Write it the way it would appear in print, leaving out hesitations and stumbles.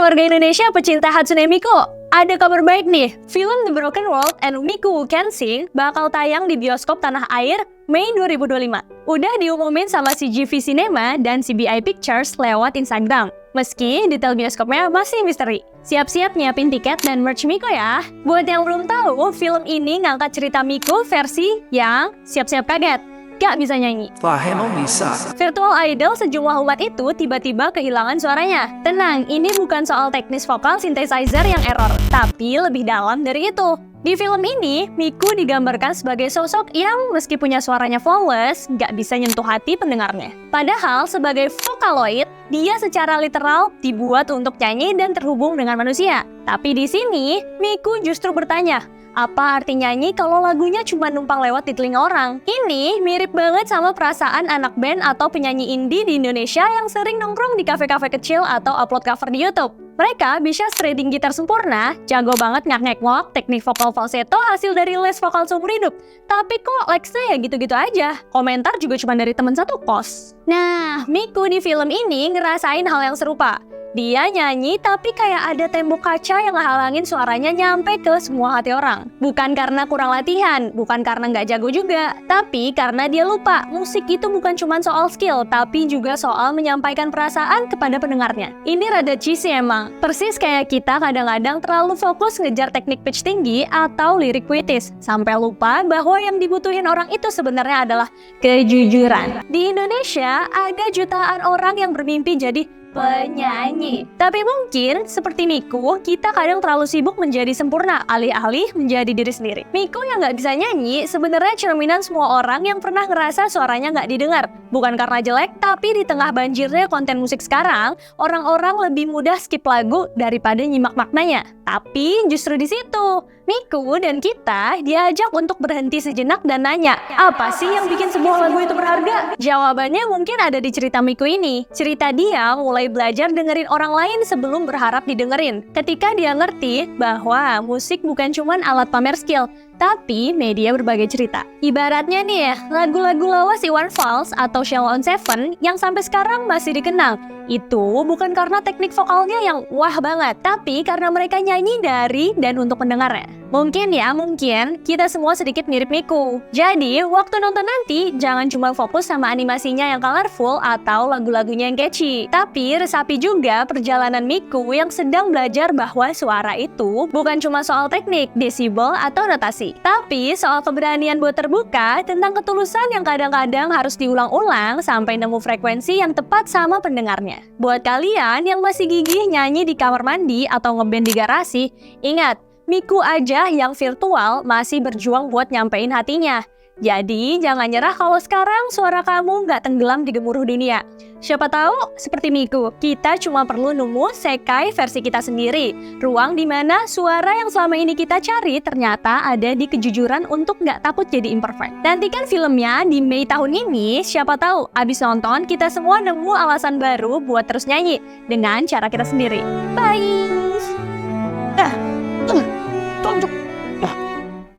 warga Indonesia pecinta Hatsune Miku, ada kabar baik nih. Film The Broken World and Miku Who Can Sing bakal tayang di bioskop tanah air Mei 2025. Udah diumumin sama CGV Cinema dan CBI Pictures lewat Instagram. Meski detail bioskopnya masih misteri. Siap-siap nyiapin tiket dan merch Miku ya. Buat yang belum tahu, film ini ngangkat cerita Miku versi yang siap-siap kaget. Gak bisa nyanyi. Virtual idol sejumlah umat itu tiba-tiba kehilangan suaranya. Tenang, ini bukan soal teknis vokal synthesizer yang error, tapi lebih dalam dari itu. Di film ini, Miku digambarkan sebagai sosok yang meski punya suaranya flawless, gak bisa nyentuh hati pendengarnya. Padahal sebagai Vocaloid, dia secara literal dibuat untuk nyanyi dan terhubung dengan manusia. Tapi di sini, Miku justru bertanya, apa arti nyanyi kalau lagunya cuma numpang lewat di telinga orang? Ini mirip banget sama perasaan anak band atau penyanyi indie di Indonesia yang sering nongkrong di kafe-kafe kecil atau upload cover di YouTube. Mereka bisa shredding gitar sempurna, jago banget ngak-ngak teknik vokal falsetto hasil dari les vokal seumur hidup. Tapi kok likes-nya ya gitu-gitu aja. Komentar juga cuma dari teman satu kos. Nah, Miku di film ini ngerasain hal yang serupa. Dia nyanyi tapi kayak ada tembok kaca yang ngehalangin suaranya nyampe ke semua hati orang. Bukan karena kurang latihan, bukan karena nggak jago juga, tapi karena dia lupa musik itu bukan cuma soal skill, tapi juga soal menyampaikan perasaan kepada pendengarnya. Ini rada cheesy emang, persis kayak kita kadang-kadang terlalu fokus ngejar teknik pitch tinggi atau lirik puitis, sampai lupa bahwa yang dibutuhin orang itu sebenarnya adalah kejujuran. Di Indonesia, ada jutaan orang yang bermimpi jadi penyanyi. Tapi mungkin seperti Miku, kita kadang terlalu sibuk menjadi sempurna, alih-alih menjadi diri sendiri. Miku yang nggak bisa nyanyi sebenarnya cerminan semua orang yang pernah ngerasa suaranya nggak didengar. Bukan karena jelek, tapi di tengah banjirnya konten musik sekarang, orang-orang lebih mudah skip lagu daripada nyimak maknanya. Tapi justru di situ, Miku dan kita diajak untuk berhenti sejenak dan nanya, apa sih yang bikin sebuah lagu itu berharga? Jawabannya mungkin ada di cerita Miku ini. Cerita dia mulai belajar dengerin orang lain sebelum berharap didengerin. Ketika dia ngerti bahwa musik bukan cuma alat pamer skill, tapi media berbagai cerita. Ibaratnya nih ya, lagu-lagu lawas Iwan Fals atau Sheila on 7 yang sampai sekarang masih dikenal. Itu bukan karena teknik vokalnya yang wah banget, tapi karena mereka nyanyi dari dan untuk pendengarnya. Mungkin kita semua sedikit mirip Miku. Jadi, waktu nonton nanti, jangan cuma fokus sama animasinya yang colorful atau lagu-lagunya yang catchy. Tapi, resapi juga perjalanan Miku yang sedang belajar bahwa suara itu bukan cuma soal teknik, desibel, atau notasi. Tapi, soal keberanian buat terbuka tentang ketulusan yang kadang-kadang harus diulang-ulang sampai nemu frekuensi yang tepat sama pendengarnya. Buat kalian yang masih gigih nyanyi di kamar mandi atau ngeband di garasi, ingat, Miku aja yang virtual masih berjuang buat nyampein hatinya. Jadi, jangan nyerah kalau sekarang suara kamu nggak tenggelam di gemuruh dunia. Siapa tahu, seperti Miku, kita cuma perlu nemu sekai versi kita sendiri. Ruang di mana suara yang selama ini kita cari ternyata ada di kejujuran untuk nggak takut jadi imperfect. Nantikan filmnya di Mei tahun ini, siapa tahu abis nonton kita semua nemu alasan baru buat terus nyanyi dengan cara kita sendiri. Bye!